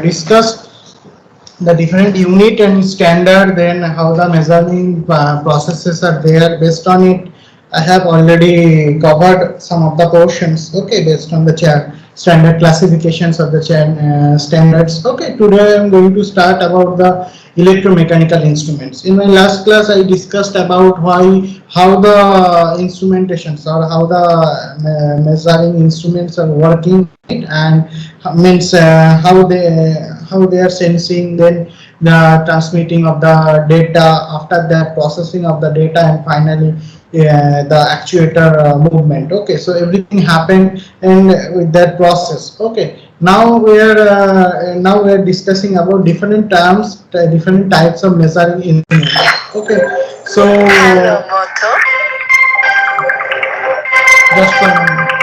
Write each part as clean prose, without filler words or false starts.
discussed the different unit and standard, then how the measuring processes are there. Based on it, I have already covered some of the portions, okay, based on the standard classifications of the standards. Okay, today I am going to start about the electromechanical instruments. In my last class I discussed about how the instrumentations or how the measuring instruments are working, right, and means how they are sensing, then the transmitting of the data, after that processing of the data, and finally the actuator movement. Okay, so everything happened and with that process. Okay, now we are discussing about different terms, different types of measuring instruments. Okay, so Hello, Moto. just one minute.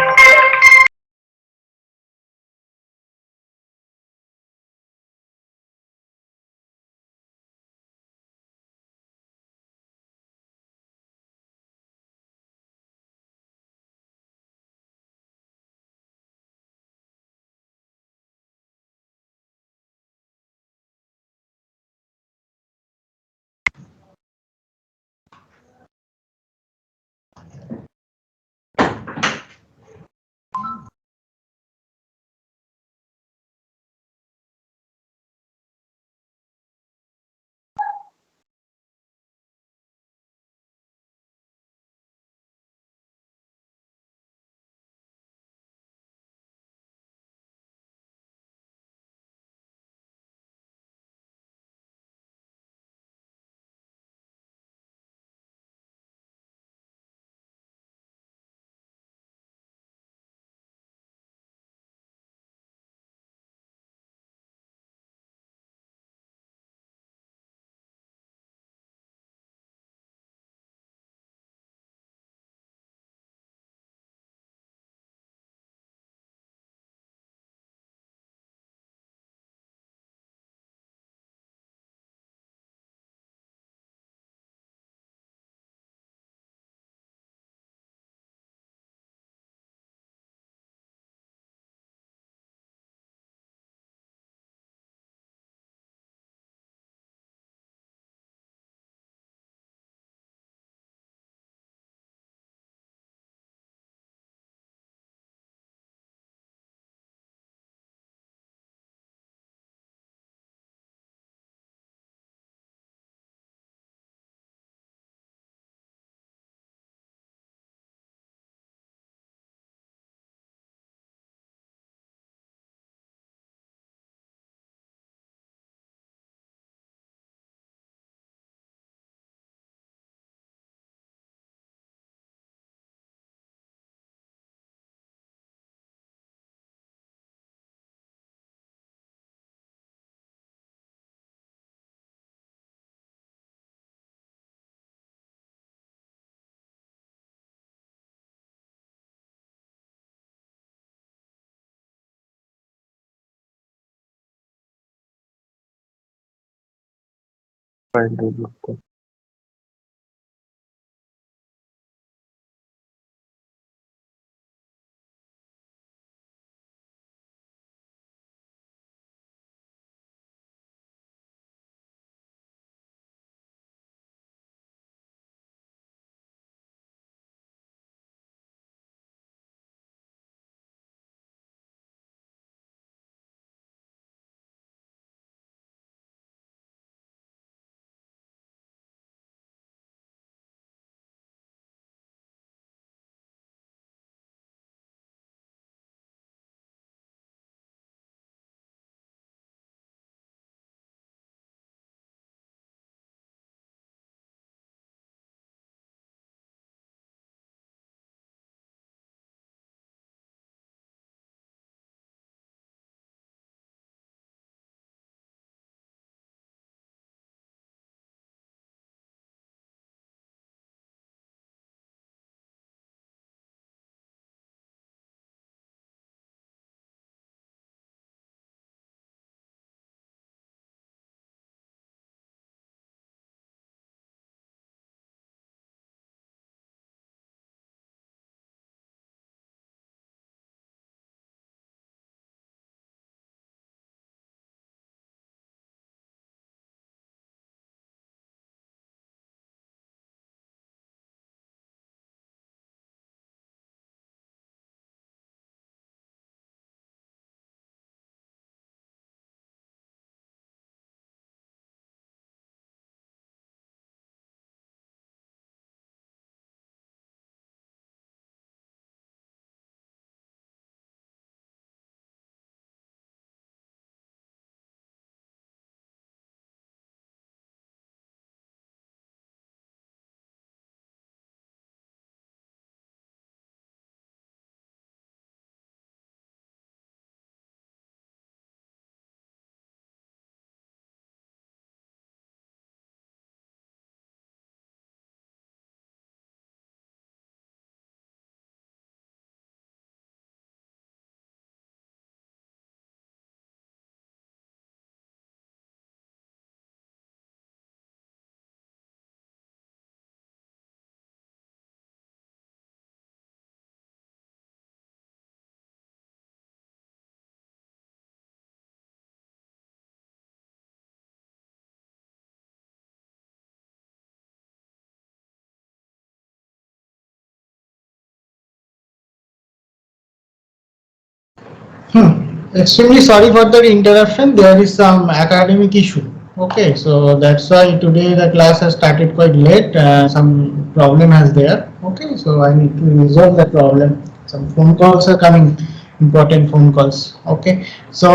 Extremely sorry for the interruption. There is some academic issue. Okay, so that's why today the class has started quite late. Some problem has there. Okay, so I need to resolve that problem. Some phone calls are coming, important phone calls. Okay, so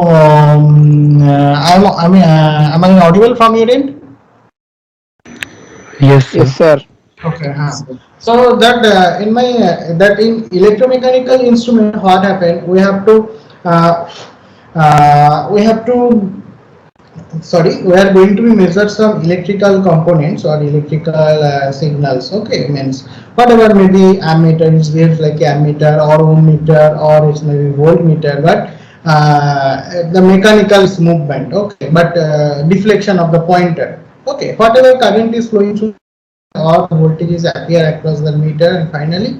am I audible from your end? Yes, Yes, sir. sir. Okay, huh. So that in my that in electromechanical instrument, what happened? Uh, we have to sorry, we are going to be measure some electrical components or electrical signals. Okay, means whatever maybe ammeter is there, like ammeter or ohm meter or it's maybe voltmeter, but the mechanical movement. Okay, but deflection of the pointer. Okay, whatever current is flowing through or voltages appear across the meter, and finally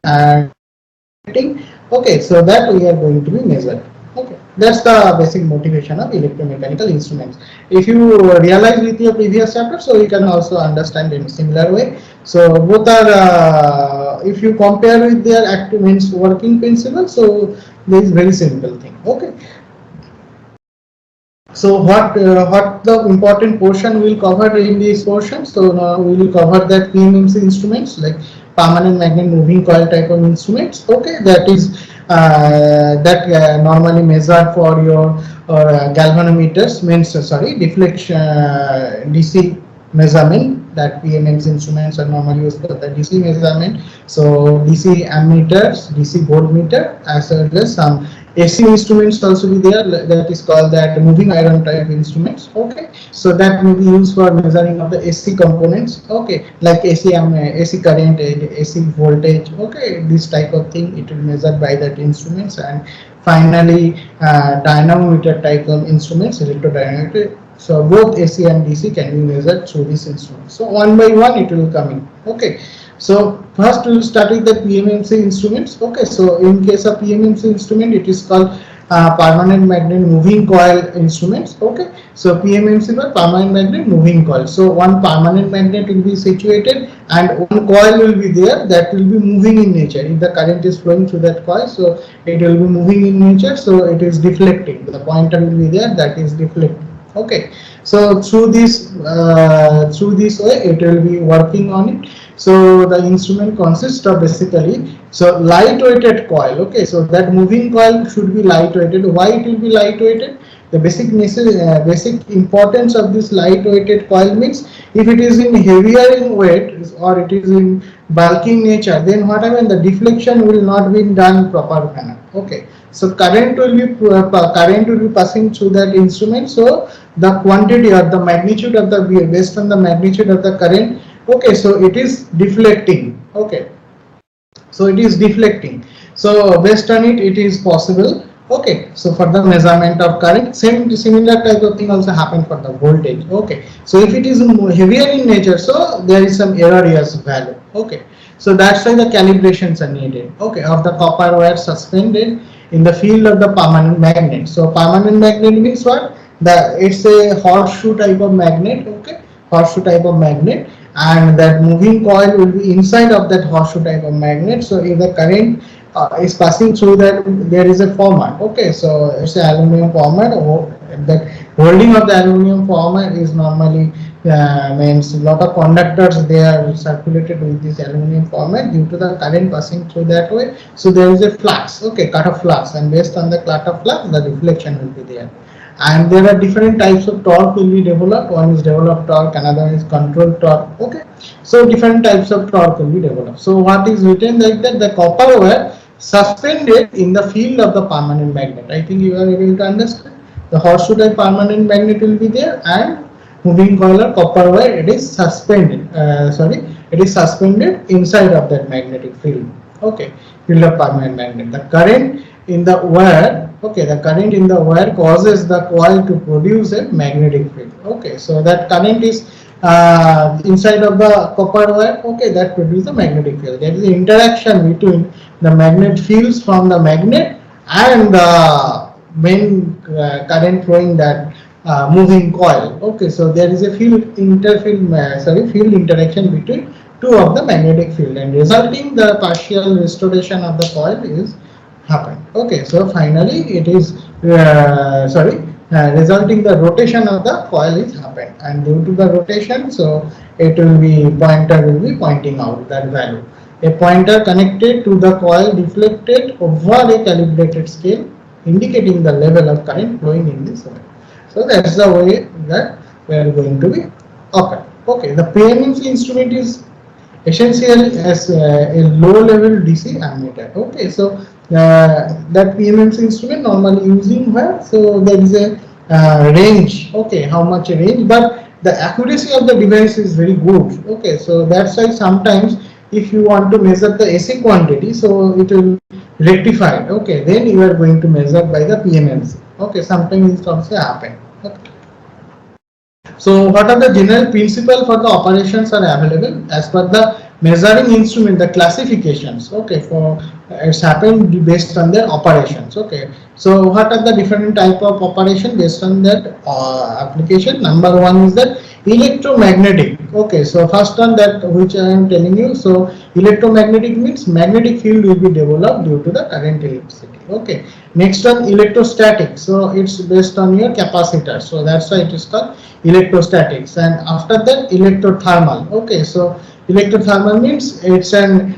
and okay, so that we are going to be measured. Okay, that's the basic motivation of electromechanical instruments. If you realize with your previous chapter, so you can also understand in a similar way. So both are if you compare with their active means working principle, so this is very simple thing. Okay, so what the important portion we'll cover in this portion? So now we will cover that PMMC instruments like permanent magnet moving coil type of instruments. Okay, that is that normally measure for your galvanometers means sorry deflection DC measurement, that PMMC instruments are normally used for the DC measurement. So DC ammeters, DC voltmeter, as well as some AC instruments also be there, that is called that moving iron type instruments. Okay, so that may be used for measuring of the AC components. Okay, like AC current, AC voltage. Okay, this type of thing it will measured by that instruments. And finally dynamometer type of instruments, electrodynamic. So both AC and DC can be measured through this instrument. So one by one it will come in. Okay, so first we will start with the PMMC instruments. Okay, so in case of PMMC instrument, it is called permanent magnet moving coil instruments. Okay, so PMMC for permanent magnet moving coil. So one permanent magnet will be situated and one coil will be there that will be moving in nature. If the current is flowing through that coil, so it will be moving in nature. So it is deflecting. The pointer will be there, that is deflecting. Okay, so through this way it will be working on it. So the instrument consists of basically so light weighted coil. Okay, so that moving coil should be light weighted. Why it will be light weighted? The basic importance of this light weighted coil means if it is in heavier in weight or it is in bulky nature, then what happens, the deflection will not be done proper manner. Okay, so current will be passing through that instrument. So the quantity or the magnitude of the based on the magnitude of the current. Okay, so it is deflecting. Okay, so it is deflecting. So based on it, it is possible. Okay, so for the measurement of current, similar type of thing also happen for the voltage. Okay, so if it is heavier in nature, so there is some erroneous value. Okay, so that's why the calibrations are needed. Okay, of the copper wire suspended in the field of the permanent magnet. So permanent magnet means what? It's a horseshoe type of magnet. Okay, horseshoe type of magnet, and that moving coil will be inside of that horseshoe type of magnet. So if the current is passing through that, there is a format. Okay, so it's an aluminum format. That holding of the aluminum format is normally means a lot of conductors they are circulated with this aluminum format due to the current passing through that way. So there is a flux. Okay, cut of flux, and based on the cut of flux, the reflection will be there. And there are different types of torque will be developed. One is developed torque, another is control torque. Okay, so different types of torque will be developed. So what is written like that, the copper wire suspended in the field of the permanent magnet. I think you are able to understand. The horseshoe type permanent magnet will be there, and moving coil or copper wire, it is suspended. It is suspended inside of that magnetic field. Okay, field of permanent magnet. The current in the wire, okay, the current in the wire causes the coil to produce a magnetic field. Okay, so that current is inside of the copper wire. Okay, that produces a magnetic field. There is an interaction between the magnet fields from the magnet and the main current flowing that moving coil. Okay, so there is a field interaction between two of the magnetic field, and resulting the partial restoration of the coil is happen. Okay, so finally it is resulting the rotation of the coil is happened, and due to the rotation, so it will be pointer will be pointing out that value. A pointer connected to the coil deflected over a calibrated scale, indicating the level of current flowing in this way. So that's the way that we are going to be occur. Okay, the PMMC instrument is essentially as a low level DC ammeter. Okay, so that PMMC instrument normally using where, so there is a range. Okay, how much range, but the accuracy of the device is very good. Okay, so that's why sometimes if you want to measure the AC quantity, so it will be rectified. Okay, then you are going to measure by the PMMC. Okay, sometimes it also happen. Okay. So what are the general principle for the operations are available as per the measuring instrument, the classifications. Okay, for it's happened based on their operations. Okay, so what are the different type of operation based on that application? Number one is that electromagnetic. Okay, so first one that which I am telling you. So electromagnetic means magnetic field will be developed due to the current electricity. Okay, next one electrostatic. So it's based on your capacitor. So that's why it is called electrostatics. And after that electrothermal. Okay, so electrothermal means it's an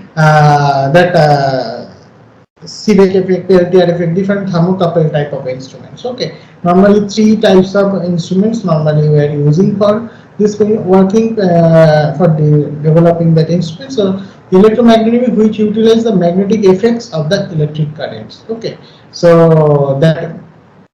Seebeck effect, Peltier effect, different thermocouple type of instruments. Okay, normally three types of instruments normally we are using for this working for developing that instrument. So electromagnetic, which utilize the magnetic effects of the electric currents. Okay, so that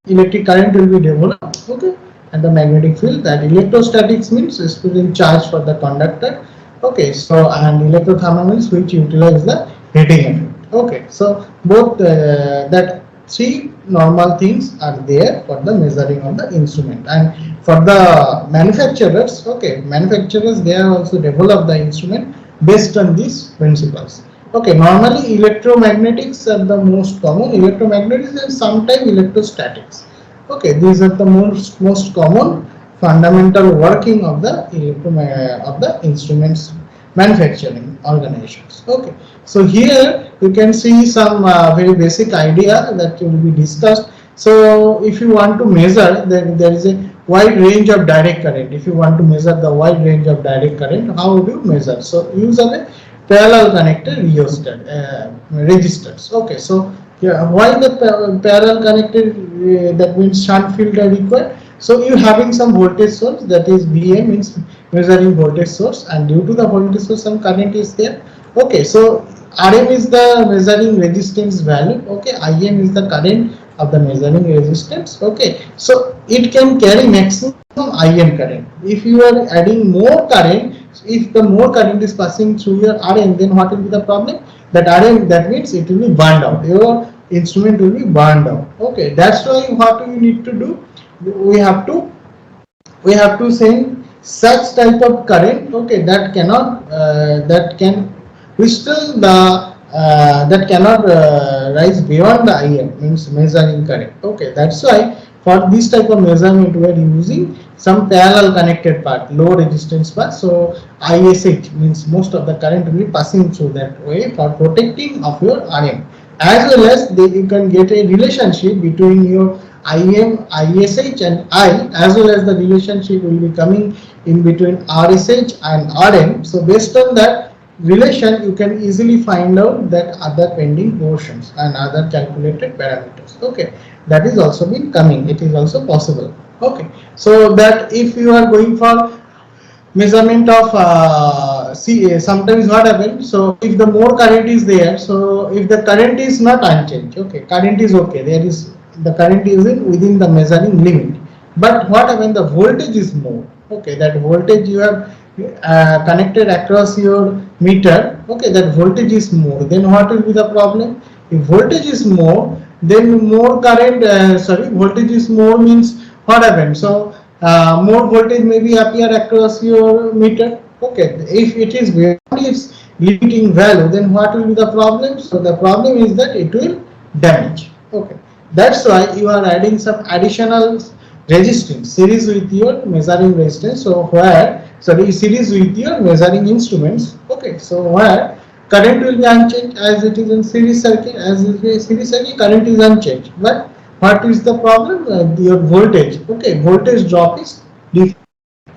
electric current will be developed. Okay, and the magnetic field. That electrostatics means splitting charge for the conductor. Okay, so and electrothermal means which utilize the heating effect. Okay, so both that three normal things are there for the measuring of the instrument. And for the manufacturers, okay, manufacturers they have also developed the instrument based on these principles. Okay, normally electromagnetics are the most common, electromagnetics and sometimes electrostatics. Okay, these are the most common fundamental working of the instruments manufacturing organizations. Okay, so here you can see some very basic idea that will be discussed. So if you want to measure, then there is a wide range of direct current. If you want to measure the wide range of direct current, how do you measure? So use a parallel connected resistors. Okay, so yeah, why the parallel connected? That means shunt field are required. So you having some voltage source, that is VA means measuring voltage source, and due to the voltage source some current is there. Okay, so RM is the measuring resistance value. Okay, IM is the current of the measuring resistance. Okay, so it can carry maximum IM current. If you are adding more current, if the more current is passing through your RM, then what will be the problem? That RM, that means it will be burned out. Your instrument will be burned out. Okay, that's why what we need to do, we have to send such type of current. Okay, that cannot that can withstand the that cannot rise beyond the IM, means measuring current. Okay, that's why for this type of measurement we are using some parallel connected part, low resistance part. So ISH means most of the current will be passing through that way for protecting of your RM. As well as you can get a relationship between your IM, ISH and I, as well as the relationship will be coming in between RSH and RM. So based on that relation, you can easily find out that other pending portions and other calculated parameters. Okay, that is also been coming. It is also possible. Okay, so that if you are going for measurement of sometimes what happens, so if the more current is there, so if the current is not unchanged, okay, current is okay, there is the current is within the measuring limit, but what happens, the voltage is more. Okay, that voltage you have connected across your meter. Okay, that voltage is more, then what will be the problem? If voltage is more, then more current voltage is more means what happens? So more voltage may be appear across your meter. Okay, if it is beyond its limiting value, then what will be the problem? So the problem is that it will damage. Okay, that's why you are adding some additional resistance series with your measuring resistance. So where, sorry, series with your measuring instruments. Okay, so where current will be unchanged as it is in series circuit. As it is series circuit, current is unchanged. But what is the problem? Your voltage. Okay, voltage drop is different.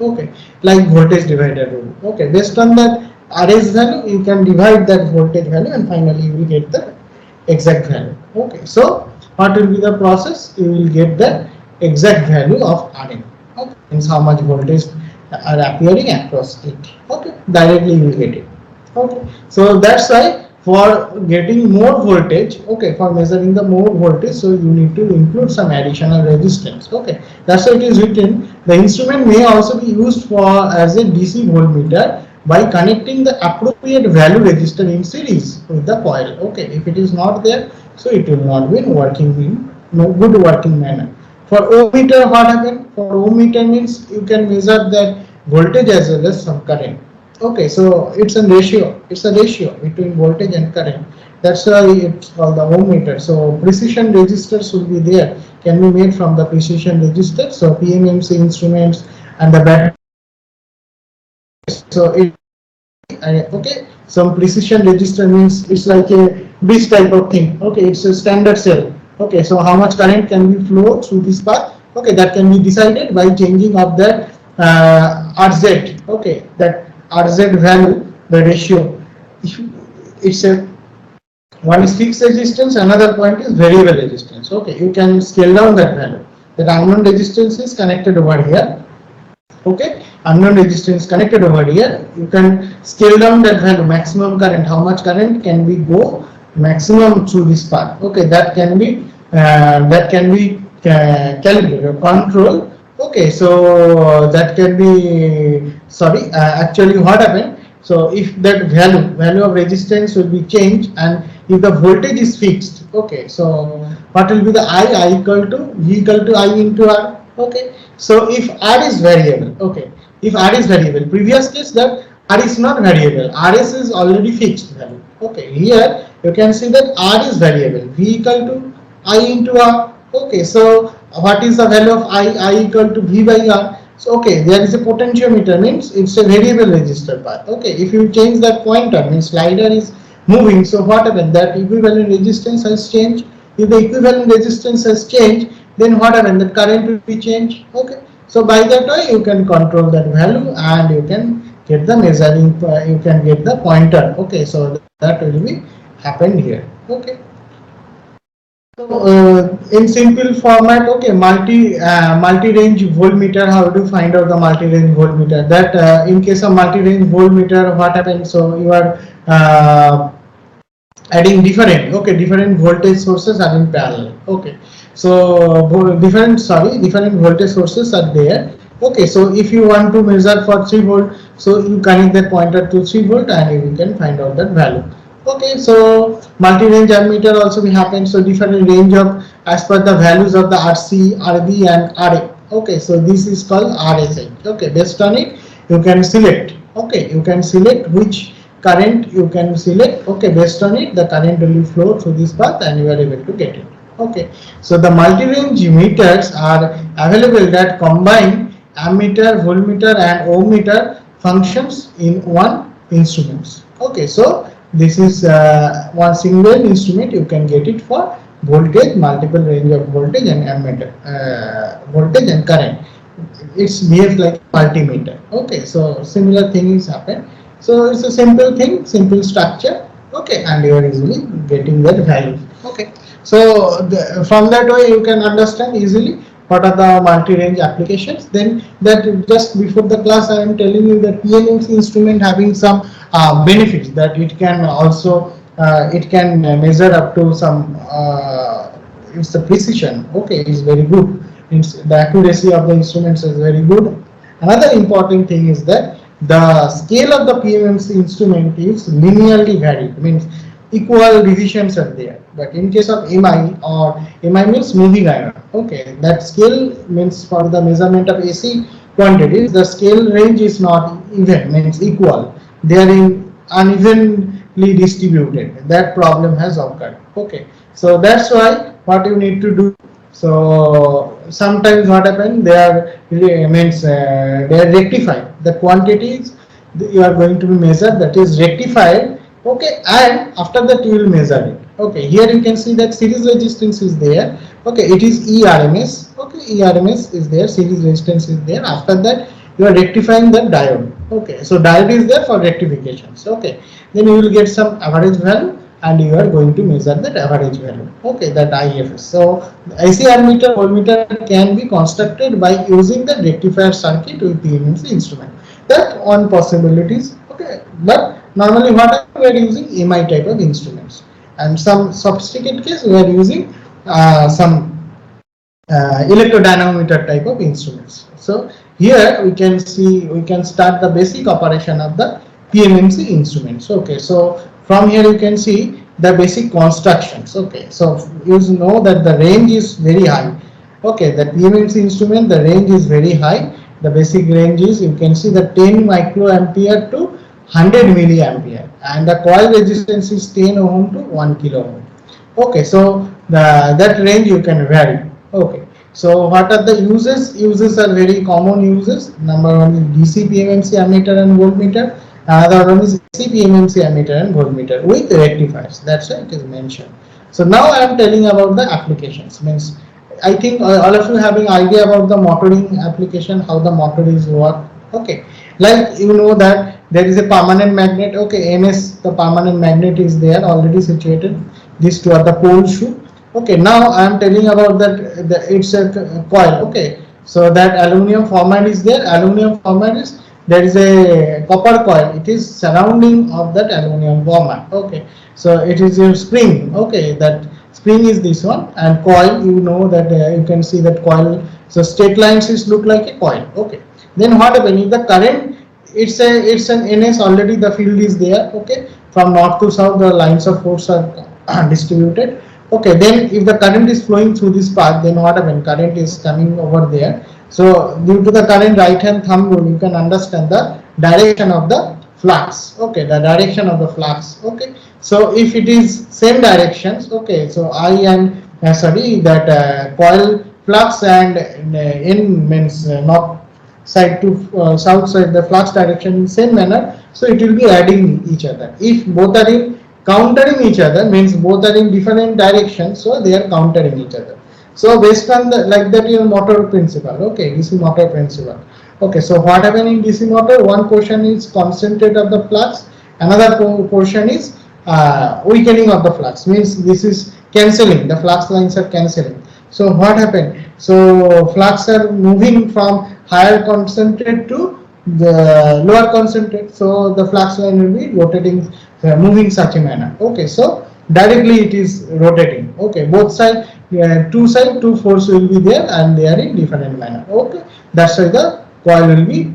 Okay, like voltage divider rule. Okay, based on that RS value, you can divide that voltage value, and finally you will get the exact value. Okay, so what will be the process? You will get the exact value of RN. Okay, means how much voltage are appearing across it. Okay, directly you will get it. Okay, so that's why for getting more voltage, okay, for measuring the more voltage, so you need to include some additional resistance. Okay, that's why it is written. The instrument may also be used for as a DC voltmeter by connecting the appropriate value resistor in series with the coil. Okay, if it is not there, so it will not be working in no good working manner. For ohm meter, what happened? For ohm meter means you can measure that voltage as well as some current. Okay, so it's a ratio. It's a ratio between voltage and current. That's why it's called the ohm meter. So precision resistors will be there. Can be made from the precision resistor. So PMMC instruments and the battery. So it okay. Some precision resistor means it's like a this type of thing. Okay, it's a standard cell. Okay, so how much current can be flow through this path? Okay, that can be decided by changing of that RZ. Okay, that RZ value, the ratio. It's a one is fixed resistance, another point is variable resistance. Okay, you can scale down that value. That unknown resistance is connected over here. Okay, unknown resistance connected over here. You can scale down that value, maximum current. How much current can we go maximum through this path? Okay, that can be calibrated or control. Okay, so that can be sorry. Actually, what happened? So if that value of resistance will be changed, and if the voltage is fixed, okay, so what will be the I equal to V equal to I into R. Okay, so if R is variable, okay, if R is variable, previous case that R is not variable, RS is already fixed value. Okay, here you can see that R is variable, V equal to I into R. Okay, so what is the value of I equal to V by R. So okay, there is a potentiometer, means it's a variable resistor path. Okay, if you change that pointer, means slider is moving, so what happens? That equivalent resistance has changed. If the equivalent resistance has changed, then what happens? The current will be changed. Okay, so by that way you can control that value, and you can get the measuring, you can get the pointer. Okay, so that will be happened here. Okay. So in simple format, okay, multi-range voltmeter. How to find out the multi-range voltmeter? That in case of multi-range voltmeter, what happens? So you are adding different voltage sources are in parallel. Okay, so different voltage sources are there. Okay, so if you want to measure for 3 volt, so you connect that pointer to 3 volt, and you can find out that value. Okay, so multi-range ammeter also will happen. So different range of as per the values of the RC, RB, and RA. Okay, so this is called RSI. Okay, based on it you can select. Okay, you can select which current you can select. Okay, based on it the current will flow through this path, and you are able to get it. Okay, so the multi-range meters are available that combine ammeter, voltmeter, and ohm meter functions in one instruments. Okay, so this is one single instrument. You can get it for voltage, multiple range of voltage, and ammeter, voltage and current. It's behaves like multimeter. Okay, so similar thing is happened. So it's a simple thing, simple structure. Okay, and you are easily getting that value. Okay, so from that way you can understand easily what are the multi-range applications. Then that just before the class I am telling you that PMMC instrument having some benefits, that it can also it can measure up to some it's the precision. Okay, is very good. It's the accuracy of the instruments is very good. Another important thing is that the scale of the PMMC instrument is linearly varied, means equal divisions are there. But in case of MI, or MI means moving iron, okay, that scale means for the measurement of AC quantities, the scale range is not even, means equal. They are unevenly distributed. That problem has occurred. Okay, so that's why what you need to do. So sometimes what happens, they are they are rectified. The quantities you are going to be measured, that is rectified Okay, and after that you will measure it. Okay, here you can see that series resistance is there. Okay, it is ERMS. Okay, ERMS is there, series resistance is there. After that you are rectifying the diode. Okay, so diode is there for rectifications. Okay, then you will get some average value and you are going to measure that average value. Okay, that IFS. So ICR meter, voltmeter can be constructed by using the rectifier circuit with PMMC instrument. That one possibilities. Okay, but normally what we are using MI type of instruments, and some sophisticated case we are using some electrodynamometer type of instruments. So here we can start the basic operation of the PMMC instruments. Okay, so from here you can see the basic constructions. Okay, so you know that the range is very high. Okay, the PMMC instrument, the range is very high. The basic range is, you can see, the 10 microampere to 100 milliampere, and the coil resistance is 10 ohm to 1 kilo ohm. Okay, so that range you can vary. Okay, so what are the uses? Uses are very common uses. Number one is DC PMMC ammeter and voltmeter. Another one is AC PMMC ammeter and voltmeter with rectifiers. That's why it is mentioned. So now I am telling about the applications. Means I think all of you having idea about the motoring application, how the motor is work. Okay, like you know that there is a permanent magnet. Okay, NS, the permanent magnet is there already situated. These two are the pole shoe. Okay, now I am telling about that it's a coil. Okay, so that aluminum format is there. Aluminum format is, there is a copper coil. It is surrounding of that aluminum format. Okay, so it is a spring. Okay, that spring is this one, and coil, you know that you can see that coil. So straight lines is look like a coil. Okay, then what happens if the current, it's an NS, already the field is there. Okay, from north to south the lines of force are distributed. Okay, then if the current is flowing through this path, then what happens? Current is coming over there. So due to the current right hand thumb rule, you can understand the direction of the flux. Okay, the direction of the flux. Okay, so if it is same directions, okay, so I and sorry, that coil flux and in means north side to south side, the flux direction in same manner, so it will be adding each other. If both are in countering each other, means both are in different directions, so they are countering each other. So based on the, like that, your motor principle. Okay, DC motor principle. Okay, so what happen in DC motor? One portion is concentrate of the flux, another portion is weakening of the flux, means this is cancelling, the flux lines are cancelling. So what happened? So flux are moving from higher concentrate to the lower concentrate, so the flux line will be rotating, moving such a manner. Okay, so directly it is rotating. Okay, both side, two force will be there and they are in different manner. Okay, that's why the coil will be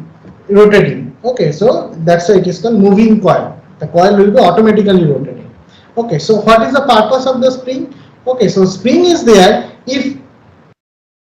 rotating. Okay, so that's why it is called moving coil. The coil will be automatically rotating. Okay, so what is the purpose of the spring? Okay, so spring is there. If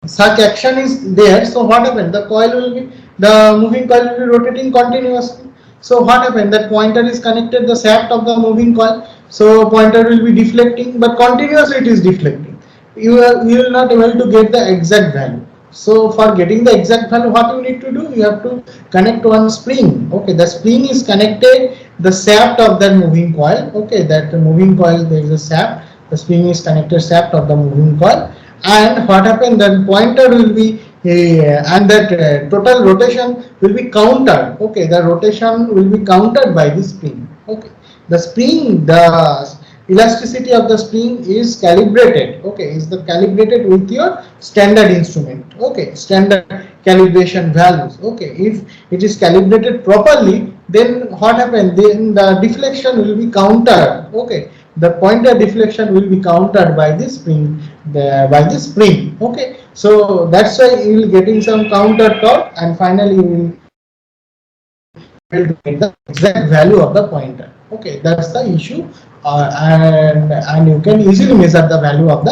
such action is there, so what happens? The coil will be, the moving coil will be rotating continuously. So what happens? That pointer is connected the shaft of the moving coil. So pointer will be deflecting, but continuously it is deflecting. You will not able to get the exact value. So for getting the exact value, what you need to do? You have to connect one spring. Okay, the spring is connected the shaft of that moving coil. Okay, that moving coil, there is a shaft. The spring is connected shaft of the moving coil, and what happened? Then pointer will be and that total rotation will be countered. Okay, the rotation will be countered by the spring. Okay, the spring, the elasticity of the spring is calibrated. Okay, is the calibrated with your standard instrument. Okay, standard calibration values. Okay, if it is calibrated properly, then what happens? Then the deflection will be countered. Okay, the pointer deflection will be countered by the spring, by the spring. Okay, so that's why you will getting some counter torque, and finally you will able to get the exact value of the pointer. Okay, that's the issue, and you can easily measure the value of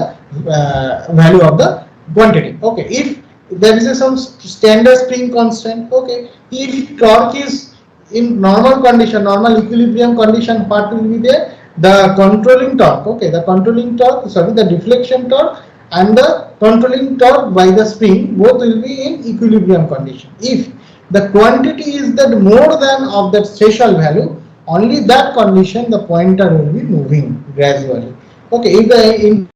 the quantity. Okay, if there is some standard spring constant. Okay, if torque is in normal condition, normal equilibrium condition, what will be there? The controlling torque. Okay, the controlling torque, sorry, the deflection torque and the controlling torque by the spring, both will be in equilibrium condition. If the quantity is that more than of that threshold value, only that condition the pointer will be moving gradually. Okay, if the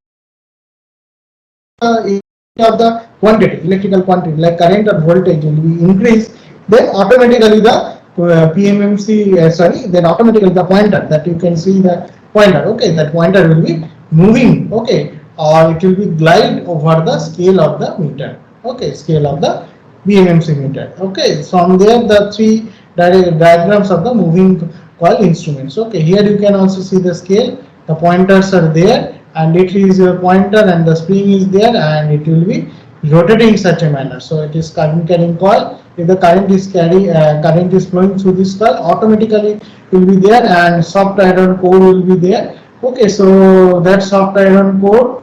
of the quantity, electrical quantity like current or voltage will be increased, then automatically the PMMC, sorry, then automatically the pointer, that you can see the pointer, okay, that pointer will be moving, okay, or it will be glide over the scale of the meter, okay, scale of the PMMC meter, okay. From there the three diagrams of the moving coil instruments, okay. Here you can also see the scale, the pointers are there, and it is your pointer and the spring is there, and it will be rotating in such a manner. So it is current carrying coil. If the current is flowing through this coil, automatically will be there, and soft iron core will be there. Okay, so that soft iron core,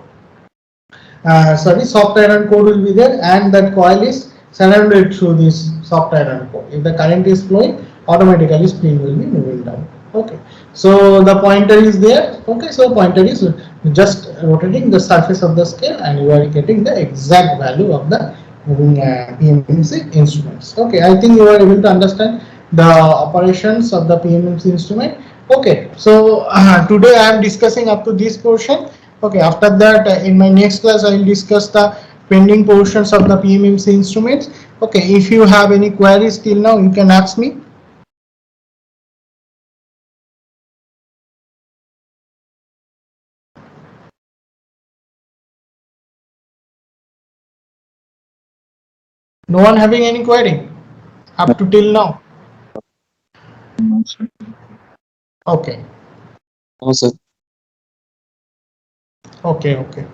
soft iron core will be there, and that coil is surrounded through this soft iron core. If the current is flowing, automatically spring will be moving down. Okay, so the pointer is there. Okay, so pointer is just rotating the surface of the scale, and you are getting the exact value of the moving PMMC instruments. Okay, I think you are able to understand the operations of the PMMC instrument. Okay, so today I am discussing up to this portion. Okay, after that, in my next class, I will discuss the pending portions of the PMMC instruments. Okay, if you have any queries till now, you can ask me. No one having any query up to till now? No, sir. Okay, No, sir. okay, okay.